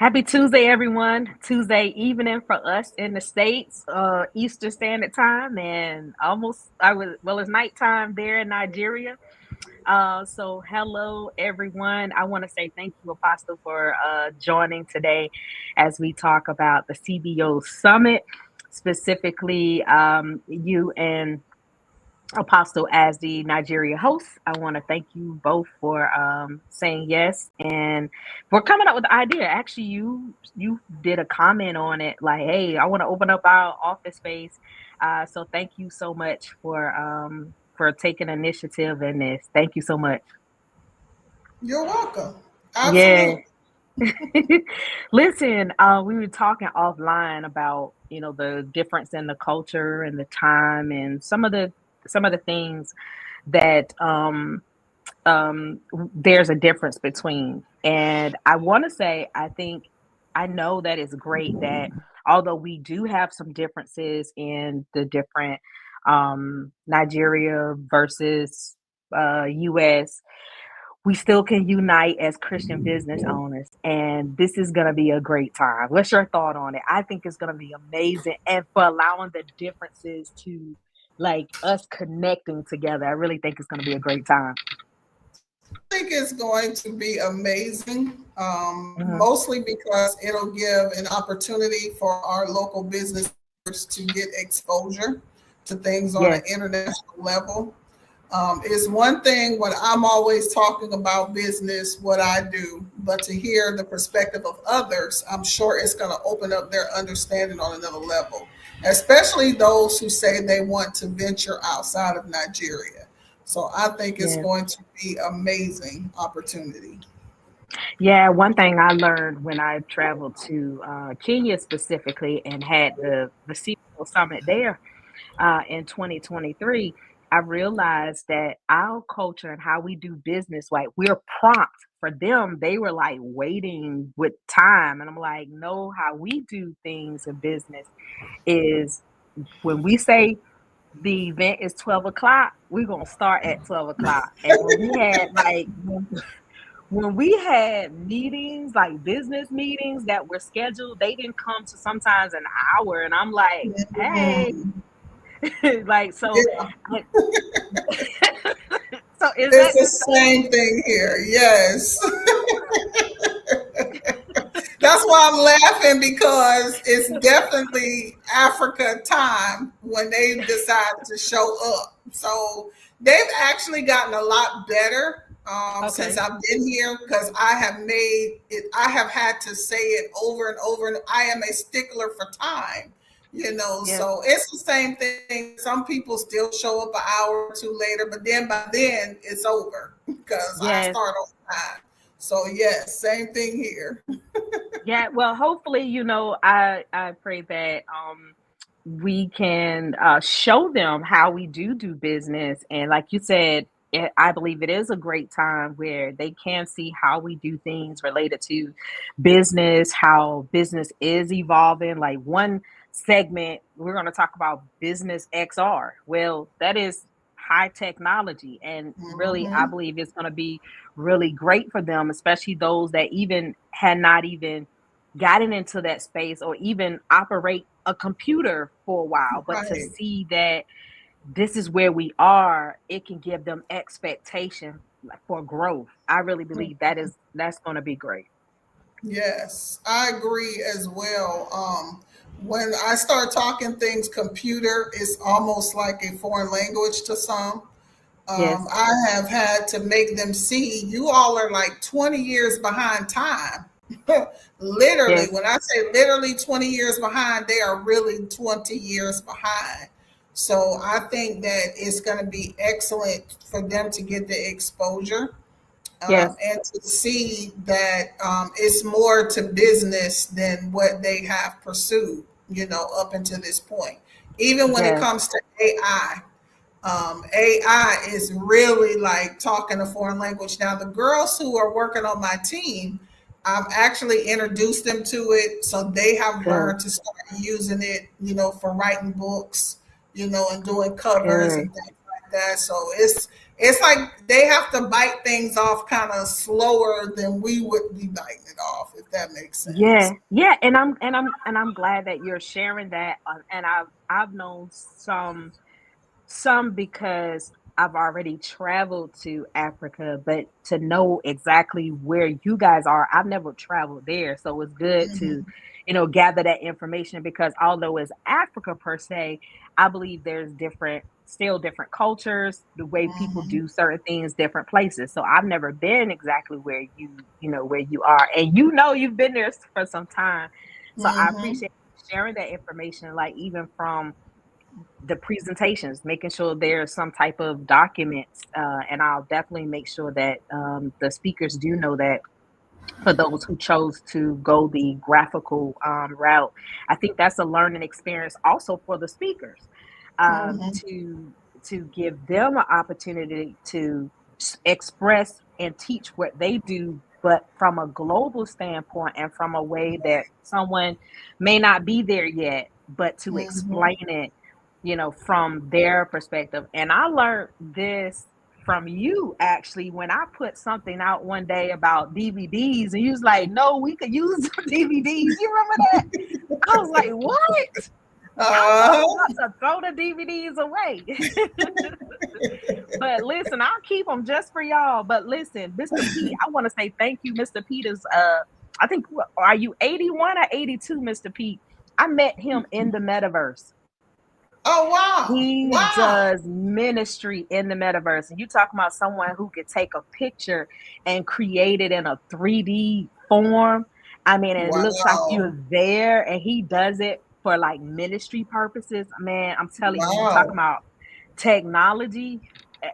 Happy Tuesday, everyone. Tuesday evening for us in the States, Eastern Standard Time, and it's nighttime there in Nigeria. So hello, everyone. I want to say thank you, Apostle, for joining today as we talk about the CBO Summit, specifically you and Apostle as the Nigeria host. I want to thank you both for saying yes and for coming up with the idea. Actually, you did a comment on it like, "Hey, I want to open up our office space." So thank you so much for taking initiative in this. Thank you so much. You're welcome. Yeah. Absolutely. Listen, we were talking offline about the difference in the culture and the time and some of the things that there's a difference between. And I want to say, I know that it's great that although we do have some differences in the different Nigeria versus US, we still can unite as Christian business owners. And this is going to be a great time. What's your thought on it? I think it's going to be amazing. And for allowing the differences to like us connecting together, I really think it's going to be a great time. I think it's going to be amazing, Mhm. mostly because it'll give an opportunity for our local business to get exposure to things on an Yes, international level. It's one thing when I'm always talking about business, what I do, but to hear the perspective of others, I'm sure it's going to open up their understanding on another level, especially those who say they want to venture outside of Nigeria. So I think it's yes. going to be amazing opportunity. Yeah, one thing I learned when I traveled to Kenya specifically and had the CEO summit there in 2023, I realized that our culture and how we do business, like we're prompt. For them, they were like waiting with time. And I'm like, no, how we do things in business is when we say the event is 12 o'clock, we're going to start at 12 o'clock. And when we had meetings, like business meetings that were scheduled, they didn't come to sometimes an hour. And I'm like, hey, Mm, like, so, yeah, I- so is it's that the the same? same thing here. Yes. That's why I'm laughing because it's definitely Africa time when they decide to show up. So they've actually gotten a lot better since Okay. I've been here because I have made it, I have had to say it over and over. And I am a stickler for time, Yes. so it's the same thing. Some people still show up an hour or two later, but then by then it's over because I Yes. start on time. So, yes, same thing here. Yeah. Well, hopefully, I pray that we can show them how we do business. And like you said, I believe it is a great time where they can see how we do things related to business, how business is evolving. Like one segment, we're going to talk about business XR. Well, that is high technology. And really, I Hmm. believe it's going to be really great for them, especially those that even had not even gotten into that space or even operate a computer for a while, but to Right. see that this is where we are, it can give them expectation for growth. I really believe that's going to be great. Yes, I agree as well. When I start talking things computer, it's almost like a foreign language to some. Yes, I have had to make them see you all are like 20 years behind time. Literally, yes, when I say literally 20 years behind, they are really 20 years behind. So I think that it's going to be excellent for them to get the exposure yes, and to see that it's more to business than what they have pursued, up until this point. Even when it yes, comes to AI, AI is really like talking a foreign language. Now, the girls who are working on my team, I've actually introduced them to it, so they have good, learned to start using it, for writing books, and doing covers good. and things. That so it's like they have to bite things off kind of slower than we would be biting it off, if that makes sense. Yeah, yeah, and I'm glad that you're sharing that. And I've known some because I've already traveled to Africa, but to know exactly where you guys are, I've never traveled there. So it's good to, Hmm. gather that information because although it's Africa per se, I believe there's still different cultures, the way people Hmm. do certain things, different places. So I've never been exactly where where you are. And you've been there for some time. So I Hmm. appreciate sharing that information, like even from the presentations, making sure there's some type of documents, and I'll definitely make sure that the speakers do know that for those who chose to go the graphical route. I think that's a learning experience also for the speakers, Hmm. to give them an opportunity to express and teach what they do, but from a global standpoint and from a way that someone may not be there yet, but to Hmm. explain it, from their perspective. And I learned this from you actually when I put something out one day about DVDs, and you was like, "No, we could use DVDs." You remember that? I was like, "What?" I was Uh, about to throw the DVDs away. But listen, I'll keep them just for y'all. But listen, Mr. Pete, I want to say thank you. Mr. Pete is I think, are you 81 or 82, Mr. Pete? I met him in the metaverse. oh wow, He wow, does ministry in the metaverse. And you talking about someone who could take a picture and create it in a 3D form. I mean, it looks like wow, you're there, and he does it for like ministry purposes. Man, I'm telling you, you talking wow, about technology.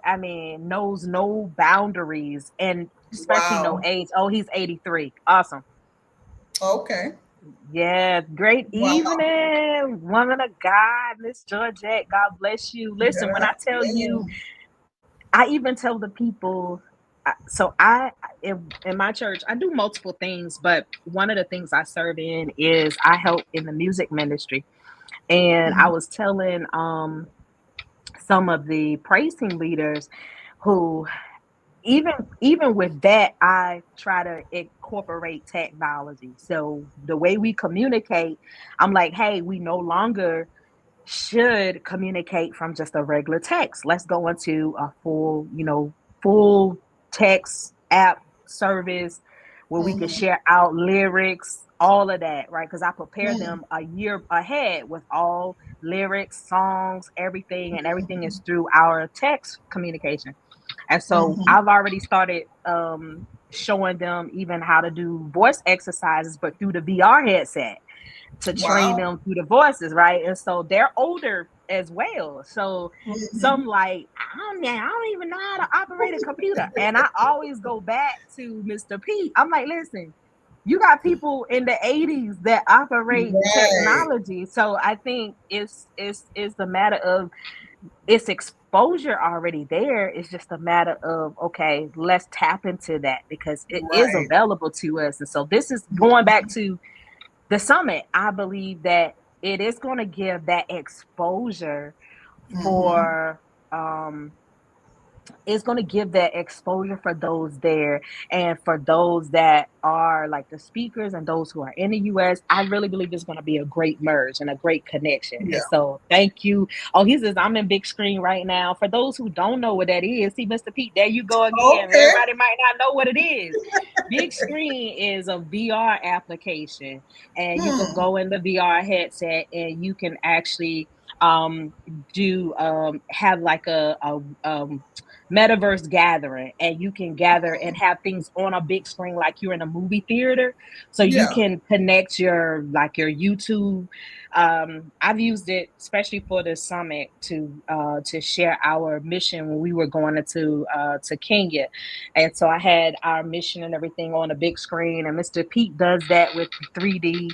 I mean, knows no boundaries and especially no wow. age. Oh, he's 83. Awesome. Okay, Yeah, great wow. evening, woman of God, Miss Georgette. God bless you. Listen, when Yeah, I tell you, yeah. I even tell the people. So in my church, I do multiple things, but one of the things I serve in is I help in the music ministry. And I Mhm. was telling some of the praise team leaders who even even with that, I try to incorporate technology. So the way we communicate, I'm like, hey, we no longer should communicate from just a regular text. Let's go into a full text app service where we can Mhm. share out lyrics, all of that, right? Because I prepare Mhm. them a year ahead with all lyrics, songs, everything, and everything is Mhm. through our text communication. And so Mhm. I've already started showing them even how to do voice exercises, but through the VR headset to train Wow. them through the voices, right? And so they're older as well. So some Mhm. like, I don't even know how to operate a computer. And I always go back to Mr. Pete. I'm like, listen, you got people in the 80s that operate Right. technology. So I think it's a matter of it's exposure already there. It's just a matter of, okay, let's tap into that because it is Right. available to us. And so this is going back to the summit. I believe that it is going to give that exposure Mhm. for it's going to give that exposure for those there, and for those that are like the speakers and those who are in the US. I really believe it's going to be a great merge and a great connection. Yeah. And so thank you. Oh, he says I'm in big screen right now. For those who don't know what that is, see, Mr. Pete, there you go again. Okay. Everybody might not know what it is. Big screen is a VR application, and you can Hmm. go in the VR headset and you can actually um do have like a metaverse gathering, and you can gather and have things on a big screen like you're in a movie theater, so you Yeah. can connect your YouTube. I've used it especially for the summit to share our mission when we were going to Kenya, and so I had our mission and everything on a big screen, and Mr. Pete does that with 3D.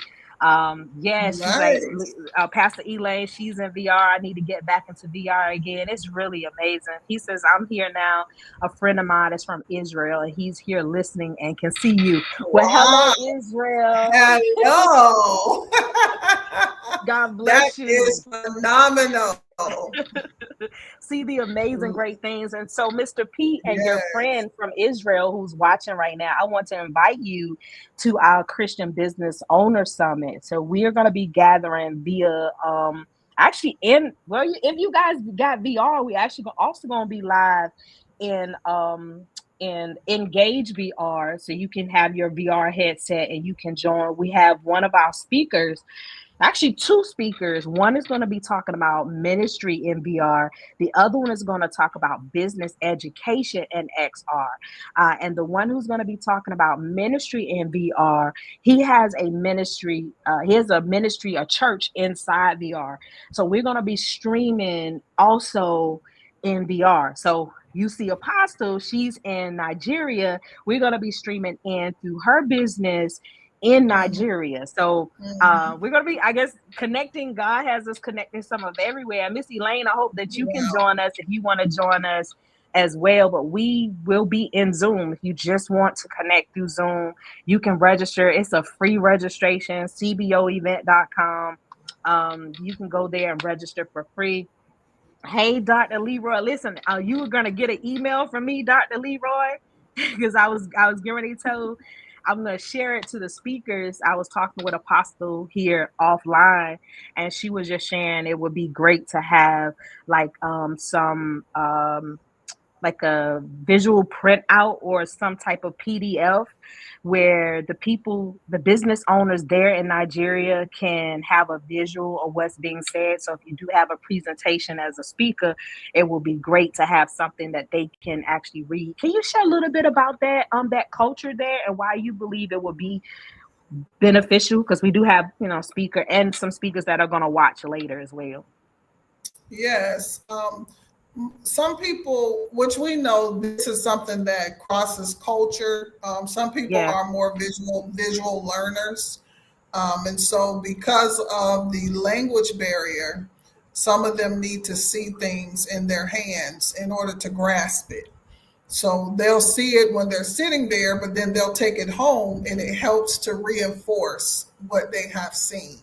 Yes, she's like, Nice. Pastor Elaine, she's in VR. I need to get back into VR again. It's really amazing. He says, I'm here now. A friend of mine is from Israel, and he's here listening and can see you. Well, hello, Wow. Israel. Hello. God That bless you. is phenomenal. see the amazing great things. And so, Mr. P and your Yes. friend from Israel who's watching right now, I want to invite you to our Christian Business Owner Summit. So we are going to be gathering via actually in well, if you guys got VR, we actually also going to be live in Engage VR, so you can have your VR headset and you can join. We have one of our speakers, actually two speakers. One is going to be talking about ministry in VR. The other one is going to talk about business education in XR. And the one who's going to be talking about ministry in VR, he has a ministry. He has a ministry, a church inside VR. So we're going to be streaming also in VR. So you see Apostle, she's in Nigeria. We're going to be streaming in through her business in Mhm. Nigeria. So Mhm. we're gonna be, I guess, connecting. God has us connecting some of everywhere. Miss Elaine, I hope that you can Yeah. join us if you want to join us as well. But we will be in Zoom. If you just want to connect through Zoom, you can register. It's a free registration, cboevent.com. You can go there and register for free. Hey, Dr. Leroy, listen, you were gonna get an email from me, Dr. Leroy, because I was getting ready to tell. I'm gonna share it to the speakers. I was talking with Apostle here offline, and she was just sharing it would be great to have like some like a visual printout or some type of PDF where the people, the business owners there in Nigeria can have a visual of what's being said. So if you do have a presentation as a speaker, it will be great to have something that they can actually read. Can you share a little bit about that culture there and why you believe it would be beneficial? Because we do have, speaker and some speakers that are going to watch later as well. Yes. Some people, which we know this is something that crosses culture. Some people Yeah. are more visual learners. And so because of the language barrier, some of them need to see things in their hands in order to grasp it. So they'll see it when they're sitting there, but then they'll take it home and it helps to reinforce what they have seen.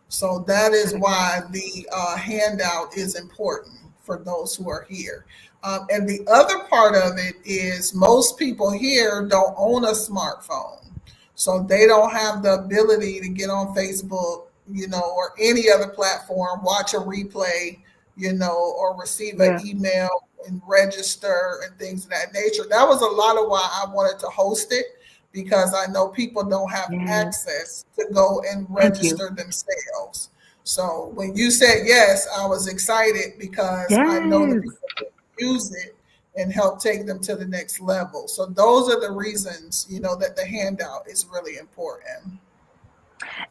So that is why the handout is important for those who are here. And the other part of it is most people here don't own a smartphone. So they don't have the ability to get on Facebook, or any other platform, watch a replay, or receive an Yeah. email and register and things of that nature. That was a lot of why I wanted to host it because I know people don't have Yeah. access to go and Thank you. register themselves. So when you said yes, I was excited because I know the Yes. people who use it and help take them to the next level. So those are the reasons, that the handout is really important.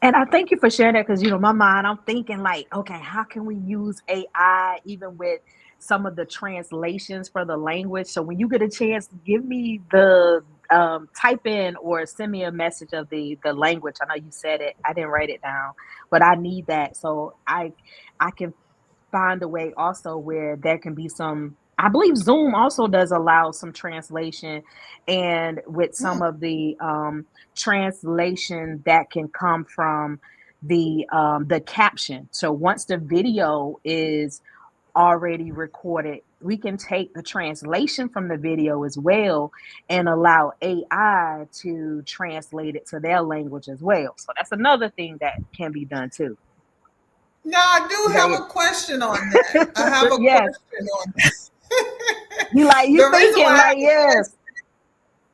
And I thank you for sharing that because, my mind, I'm thinking like, okay, how can we use AI even with some of the translations for the language? So when you get a chance, give me the type in or send me a message of the language. I know you said it. I didn't write it down, but I need that so I can find a way also where there can be some. I believe Zoom also does allow some translation, and with Hmm. some of the translation that can come from the caption. So once the video is already recorded, we can take the translation from the video as well and allow AI to translate it to their language as well. So that's another thing that can be done too. Now, I do Is have that a question on that. I have a yes. question on that. You like you the reason thinking why I like have a yes.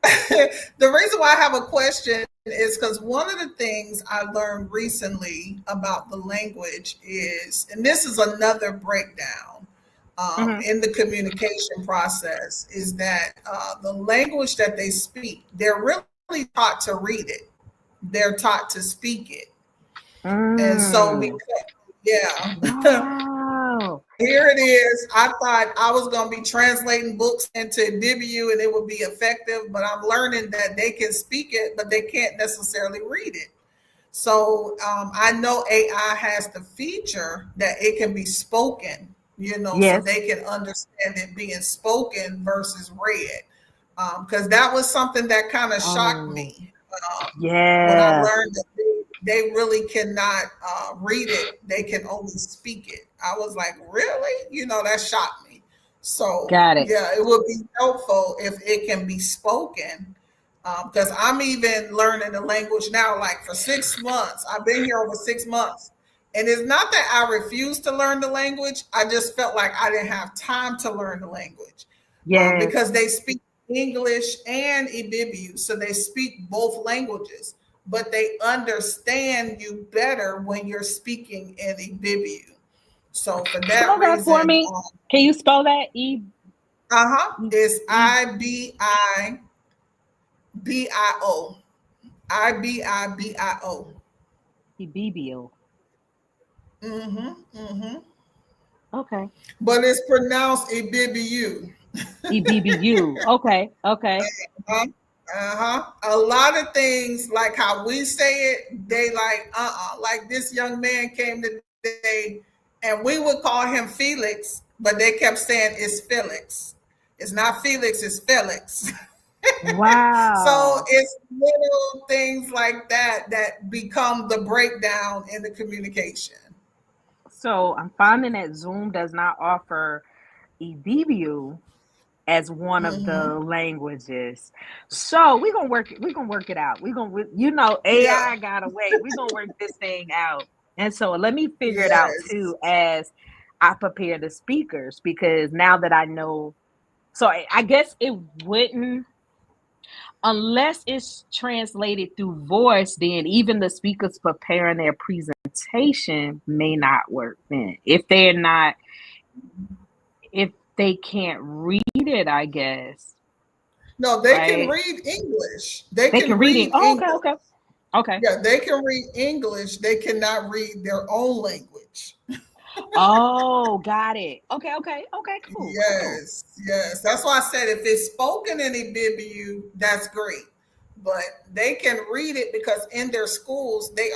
question, the reason why I have a question is because one of the things I learned recently about the language is, and this is another breakdown Hmm. in the communication process, is that the language that they speak, they're really taught to read it. They're taught to speak it. And so, Mm. because, yeah. Wow. So here it is. I thought I was going to be translating books into Dibu and it would be effective, but I'm learning that they can speak it, but they can't necessarily read it. So I know AI has the feature that it can be spoken, so Yes. they can understand it being spoken versus read. Because that was something that kind of shocked Oh, me when I yeah. learned that they really cannot read it. They can only speak it. I was like, really? That shocked me. So Got it. yeah, it would be helpful if it can be spoken. Because I'm even learning the language now. Like for 6 months, I've been here over 6 months, and it's not that I refuse to learn the language. I just felt like I didn't have time to learn the language because Yes. they speak English and Ibibiu, so they speak both languages, but they understand you better when you're speaking in Ibibiu. So for that Spell that for reason, me. Can you spell that? it's E IBIBIO, IBIBIO. Ibibio. Mm-hmm. Okay. But it's pronounced Ibibiu. EBBU. Okay. Okay. Uh-huh. A lot of things like how we say it, they like like this young man came today and we would call him Felix, but they kept saying it's Felix. It's not Felix, it's Felix. So Wow. it's little things like that become the breakdown in the communication. So I'm finding that Zoom does not offer EBBU as one of Mm-hmm. the languages. So we're gonna work it out. Yeah. AI got a way. We're gonna work this thing out. And so let me figure it out Yes. too as I prepare the speakers because now that I know, so I guess it wouldn't unless it's translated through voice, then even the speakers preparing their presentation may not work then. If they can't read it, I guess, No, they can right? read English. They They can can read it. read Oh, okay, English. okay, okay. Yeah, they can read English. They cannot read their own language. Oh, got it. Okay, okay, okay, cool, cool. Yes, yes. That's why I said if it's spoken in Ibibiu, that's great. But they can read it because in their schools they're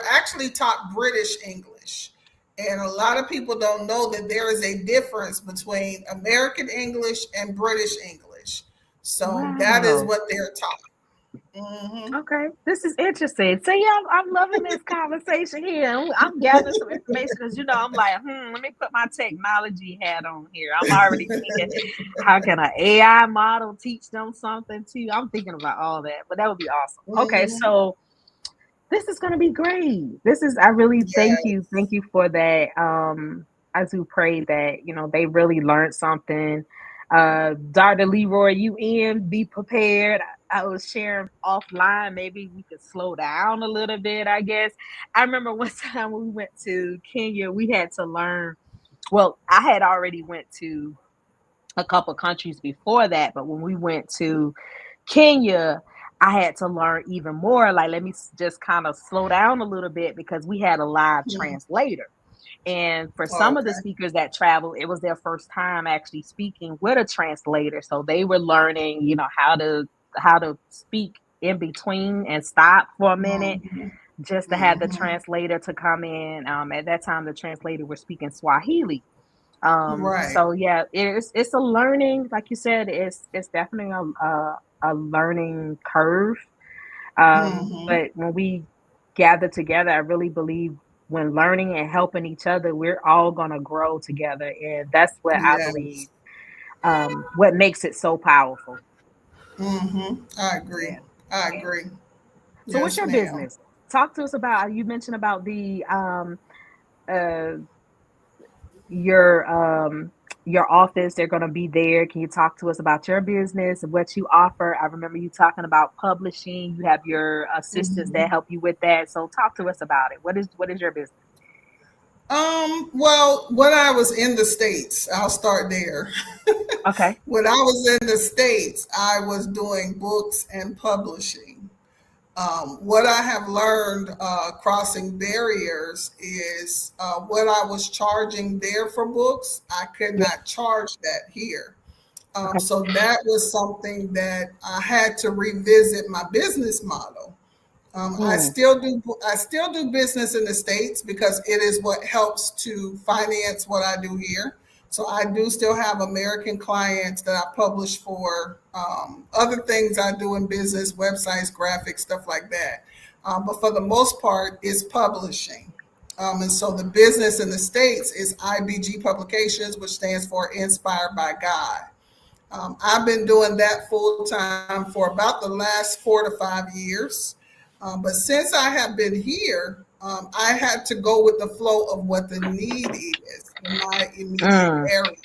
actually taught British English. And a lot of people don't know that there is a difference between American English and British English. So that is Wow. what they're taught. Hmm. Okay, this is interesting. So yeah, I'm loving this conversation here. I'm gathering some information because I'm like, let me put my technology hat on here. I'm already thinking, how can an AI model teach them something too? I'm thinking about all that, but that would be awesome. Okay, Hmm. so this is gonna be great. I really Yes. thank you for that. I do pray that they really learned something. Dr. Leroy, you in? Be prepared. I was sharing offline. Maybe we could slow down a little bit. I guess I remember one time when we went to Kenya, we had to learn. Well, I had already went to a couple countries before that, but when we went to Kenya, I had to learn even more. Like, let me just kind of slow down a little bit because we had a live Hmm. translator. And for some of the Okay. speakers that traveled, it was their first time actually speaking with a translator. So they were learning, how to speak in between and stop for a minute Hmm. just to have the Hmm. translator to come in. At that time, the translator was speaking Swahili. Right. So yeah, it's a learning, like you said, it's definitely a learning curve. Hmm. But when we gather together, I really believe when learning and helping each other, we're all gonna grow together, and that's what I believe. Yes. What makes it so powerful. I agree. Yeah, I yeah. agree. So, what's Yes, your ma'am. business? Talk to us about. You mentioned about the uh your your office. They're going to be there. Can you talk to us about your business and what you offer? I remember you talking about publishing. You have your assistants that Mhm. help you with that. So talk to us about it. What is your business? Well, when I was in the States, I'll start there. Okay. When I was in the States, I was doing books and publishing. What I have learned crossing barriers is what I was charging there for books, I could Yeah. not charge that here. Okay. So that was something that I had to revisit my business model. I Mm, still do. I still do business in the states because it is what helps to finance what I do here. So I do still have American clients that I publish for. Other things I do in business, websites, graphics, stuff like that. but for the most part, it's publishing. And so the business in the States is IBG Publications, which stands for Inspired by God. I've been doing that full time for about the last 4 to 5 years. But since I have been here, I had to go with the flow of what the need is in my immediate Mm. area.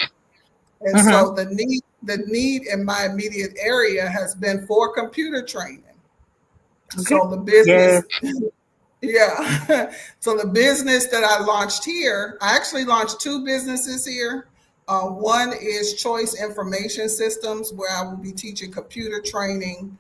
And Mm-hmm. so the need in my immediate area has been for computer training. Okay. So the Yeah. business, yeah. So the business that I launched here, I actually launched two businesses here. One is Choice Information Systems, where I will be teaching computer training,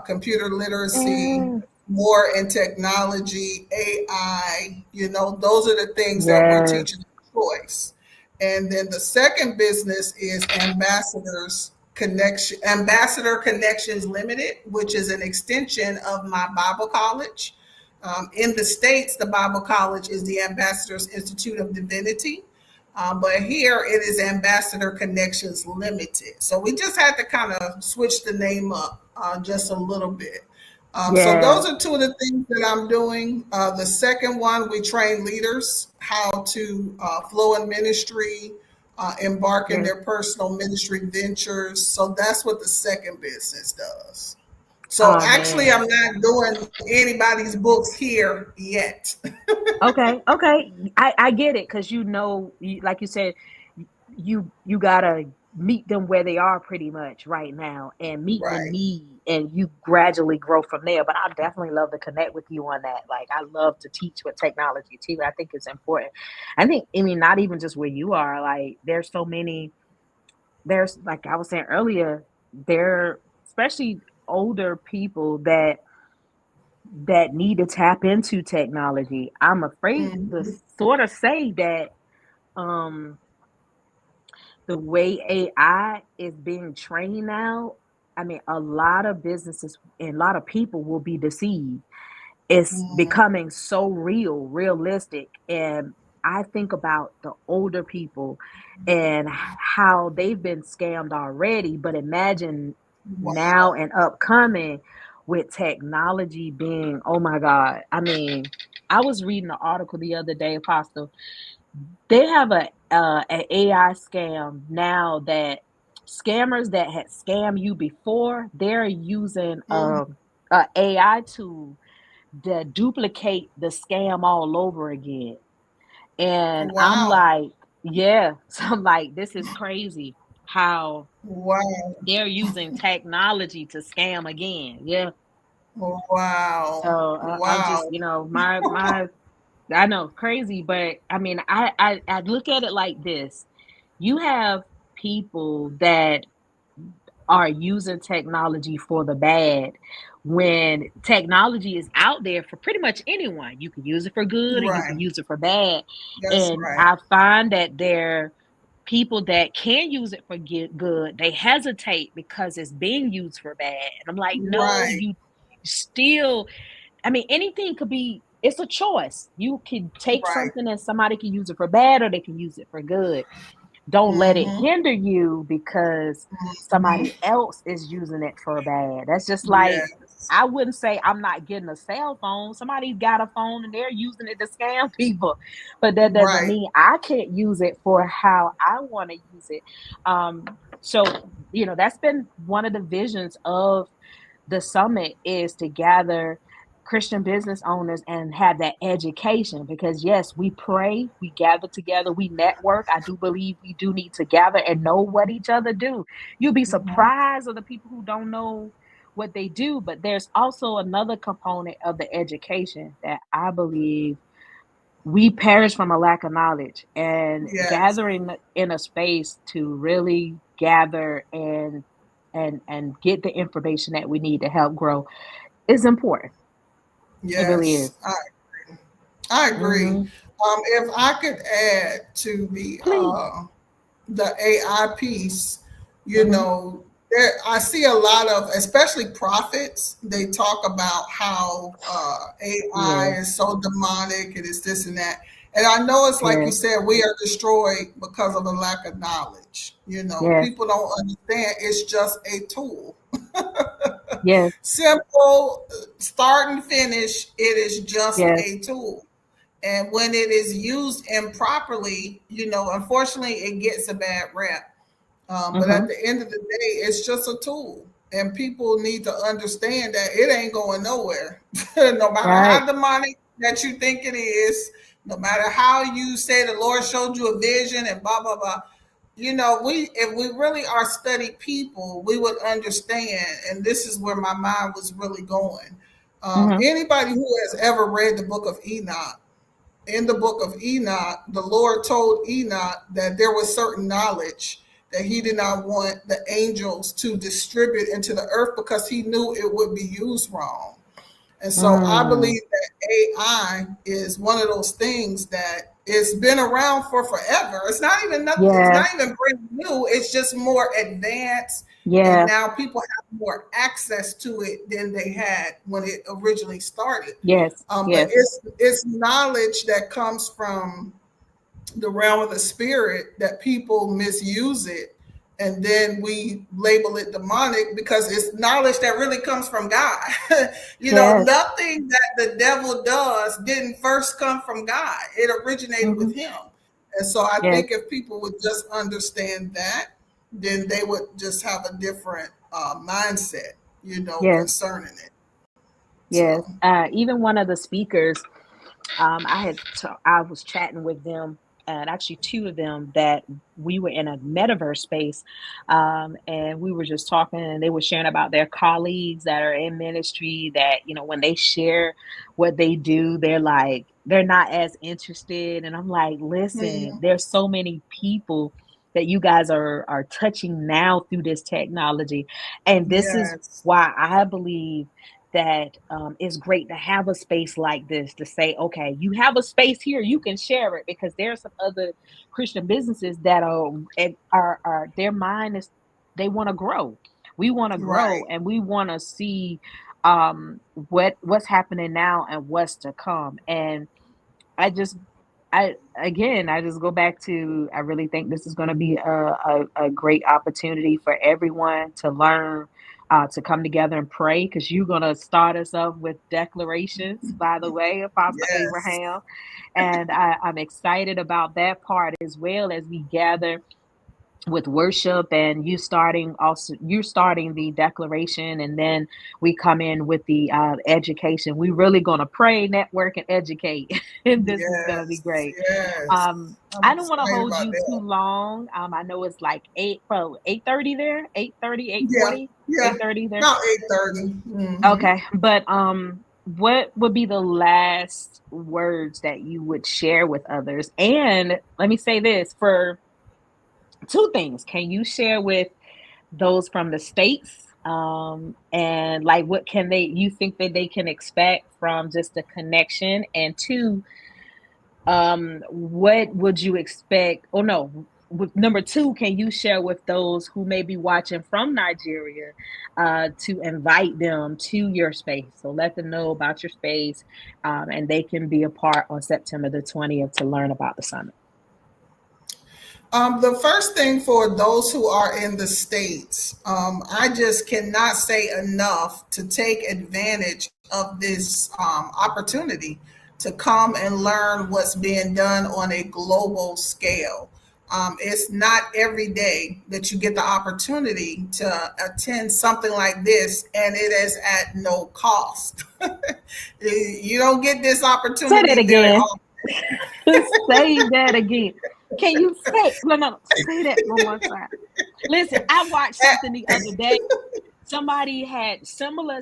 computer literacy, Mm. more in technology, AI. Those are the things that we're Yes. teaching at Choice. And then the second business is Ambassador Connections Limited, which is an extension of my Bible college. In the States, the Bible College is the Ambassadors Institute of Divinity. But here it is Ambassador Connections Limited. So we just had to kind of switch the name up just a little bit. So Yeah. those are two of the things that I'm doing. The second one, we train leaders how to flow in ministry, embark in Yeah. their personal ministry ventures. So that's what the second business does. So Oh actually, man. I'm not doing anybody's books here yet. Okay. Okay. I get it because like you said, you gotta meet them where they are pretty much right now and meet the Right. need and you gradually grow from there. But I definitely love to connect with you on that. Like I love to teach with technology too. I think it's important. I mean, not even just where you are, like there's so many there's like I was saying earlier, there especially older people that need to tap into technology. I'm afraid to Mhm. sort of say that um the way AI is being trained now, I mean, a lot of businesses and a lot of people will be deceived. It's Mhm. becoming so realistic. And I think about the older people and how they've been scammed already. But imagine now Wow. and upcoming with technology being, oh my God. I mean, I was reading an article the other day, Apostle. They have an AI scam now that scammers that had scammed you before, they're using Mhm. a AI tool to duplicate the scam all over again. And I'm Wow. like, yeah. So I'm like, this is crazy how Wow. they're using technology to scam again. Yeah. So Wow. I'm just, Wow. my I know, crazy, but I mean, I look at it like this. You have people that are using technology for the bad when technology is out there for pretty much anyone. You can use it for good and you can Right. use it for bad. That's And right. I find that there people that can use it for good, they hesitate because it's being used for bad. And I'm like, no, Right. you still I mean, anything could be it's a choice. You can take Right. something and somebody can use it for bad or they can use it for good. Don't let it Mhm. hinder you because somebody Mhm. else is using it for bad. That's just like Yes. I wouldn't say I'm not getting a cell phone. Somebody's got a phone and they're using it to scam people. But that doesn't Right. mean I can't use it for how I want to use it. Um, so, that's been one of the visions of the summit is to gather Christian business owners and have that education because yes, we pray, we gather together, we network. I do believe we do need to gather and know what each other do. You'll be Mhm. surprised of the people who don't know what they do, but there's also another component of the education that I believe we perish from a lack of knowledge and Yes. gathering in a space to really gather and get the information that we need to help grow is important. It really Yes. is. I agree. Hmm. If I could add to Please. the AI piece, you Hmm. know, I see a lot of, especially prophets, they talk about how AI Yeah. is so demonic and it's this and that. And I know it's like you Yeah. said, we are destroyed because of a lack of knowledge. Yes. People don't understand it's just a tool. Yes. Simple, start and finish. It is just Yes. a tool. And when it is used improperly, unfortunately, it gets a bad rap. But at Mm-hmm. the end of the day, it's just a tool. And people need to understand that it ain't going nowhere. No matter Right. how demonic that you think it is, no matter how you say the Lord showed you a vision and blah, blah, blah. We if we really are study people, we would understand. And this is where my mind was really going. Mm-hmm. Anybody who has ever read the book of Enoch, in the book of Enoch, the Lord told Enoch that there was certain knowledge that he did not want the angels to distribute into the earth because he knew it would be used wrong. And so I Mm. believe that AI is one of those things that it's been around for forever. It's Yes. not even brand new. It's just more advanced, and Yeah. now people have more access to it than they had when it originally started. Yes. But Yes. it's knowledge that comes from the realm of the spirit that people misuse it, and then we label it demonic because it's knowledge that really comes from God. Yes. Nothing that the devil does didn't first come from God. It originated Mm-hmm. with him. And so I Yes. think if people would just understand that, then they would just have a different mindset, Yes. concerning it. Yes. So Even one of the speakers, I was chatting with them, and actually two of them, that we were in a metaverse space, and we were just talking, and they were sharing about their colleagues that are in ministry. That when they share what they do, they're like they're not as interested, and I'm like, listen, mhm. there's so many people that you guys are touching now through this technology, and this is Yes, why I believe that it's great to have a space like this to say, okay, you have a space here, you can share it, because there are some other Christian businesses that are their mind is, they want to grow. We want to grow, right. and we want to see what's happening now and what's to come. And I just I just go back to, I really think this is going to be a great opportunity for everyone to learn, to come together and pray, because you're going to start us off with declarations, by the way, Apostle Yes. Abraham. And I'm excited about that part, as well as we gather with worship, and you're starting the declaration, and then we come in with the education. We really gonna pray, network, and educate. And this is gonna be Yes, great. yes. I'm I don't want to excited hold about you too that. long. I know it's like 8:30 there, 8:30, eight Yeah, forty, yeah. 8:30 there. About 8:30. Mm-hmm. Okay, but what would be the last words that you would share with others? And let me say this for two things. Can you share with those from the states, and like what can they you think that they can expect from just the connection? And two, what would you expect? Oh no, with number two, can you share with those who may be watching from Nigeria, to invite them to your space? So let them know about your space, and they can be a part on September the 20th to learn about the summit. The first thing for those who are in the States, I just cannot say enough to take advantage of this opportunity to come and learn what's being done on a global scale. It's not every day that you get the opportunity to attend something like this, and it is at no cost. You don't get this Say that opportunity very again. often. Say that again. Can you say no, no, no, say that one more time? Listen, I watched something the other day. Somebody had similar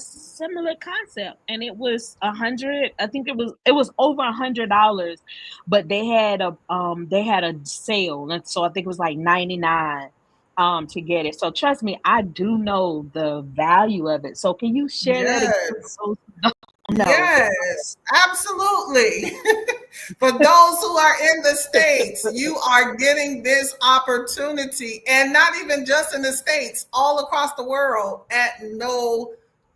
concept, and it was 100. I think it was over $100, but they had a sale, and so I think it was like 99 to get it. So trust me, I do know the value of it. So can you share that again for Yes. those who don't know? Yes, absolutely. For those who are in the States, you are getting this opportunity, and not even just in the States, all across the world at no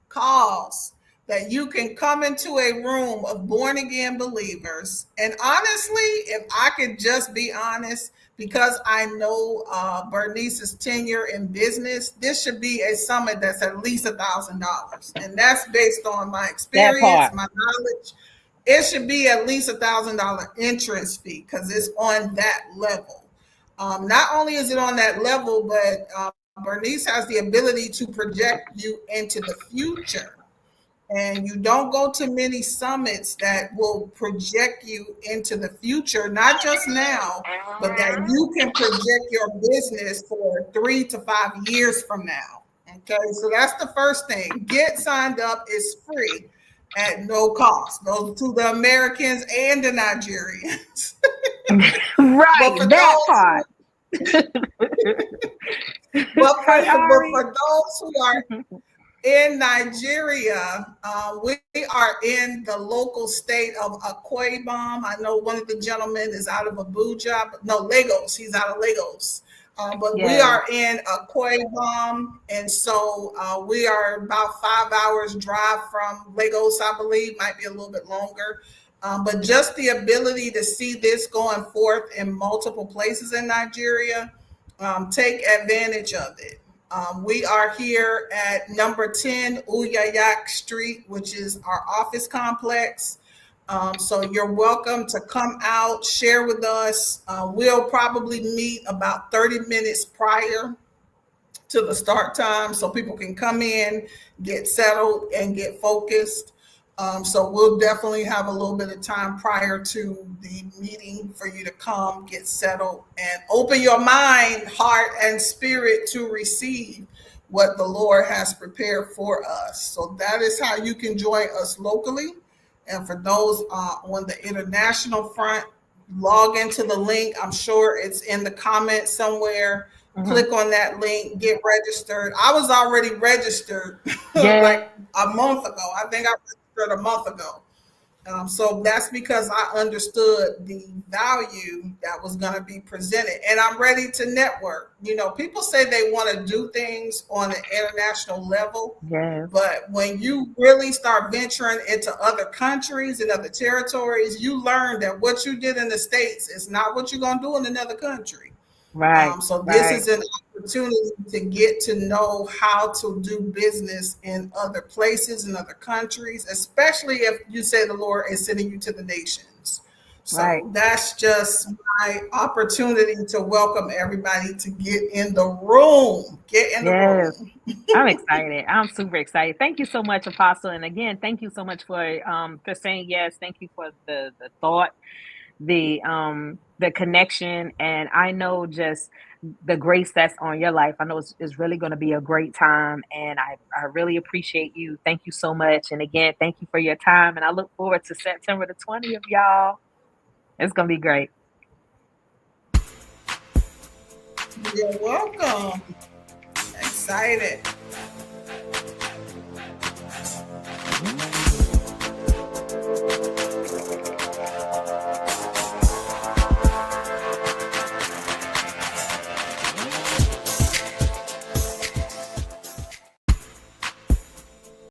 cost. that you can come into a room of born again believers. And honestly, if I could just be honest, because I know Bernice's tenure in business, this should be a summit that's at least $1,000. And that's based on my That experience, part. my knowledge. It should be at least $1,000 entrance fee because it's on that level. Not only is it on that level, but Bernice has the ability to project you into the future. And you don't go to many summits that will project you into the future, not just now, but that you can project your business for 3 to 5 years from now. Okay, so that's the first thing. Get signed up, it's free at no cost. Those to the Americans and the Nigerians. but Right, for that those who part. Hey, but Ari. for those who are in Nigeria, we are in the local state of Akwa Ibom. I know one of the gentlemen is out of Abuja, but no, Lagos. He's out of Lagos. But we Yes. are in Akwa Ibom, and so we are about 5 hours drive from Lagos, I believe, might be a little bit longer. But just the ability to see this going forth in multiple places in Nigeria, take advantage of it. We are here at number 10 Uyayak Street, which is our office complex. So you're welcome to come out, share with us. We'll probably meet about 30 minutes prior to the start time so people can come in, get settled, and get focused. So we'll definitely have a little bit of time prior to the meeting for you to come, get settled, and open your mind, heart, and spirit to receive what the Lord has prepared for us. So that is how you can join us locally. And for those on the international front, log into the link. I'm sure it's in the comments somewhere. Mm-hmm. Click on that link, get registered. I was already registered Yeah. like a month ago. I think I registered a month ago. So that's because I understood the value that was going to be presented. And I'm ready to network. You know, people say they want to do things on an international level, Yes. but when you really start venturing into other countries and other territories, you learn that what you did in the States is not what you're going to do in another country. Right. So this Right. is an opportunity to get to know how to do business in other places, in other countries, especially if you say the Lord is sending you to the nations. Right. So that's just my opportunity to welcome everybody to get in the room. Get in the Yes. room. I'm excited. I'm super excited. Thank you so much, Apostle. And again, thank you so much for saying yes. Thank you for the thought, the connection, and I know just the grace that's on your life. I know it's really going to be a great time, and I really appreciate you. Thank you so much. And again, thank you for your time. And I look forward to September the 20th, y'all. It's gonna be great. You're welcome. Excited.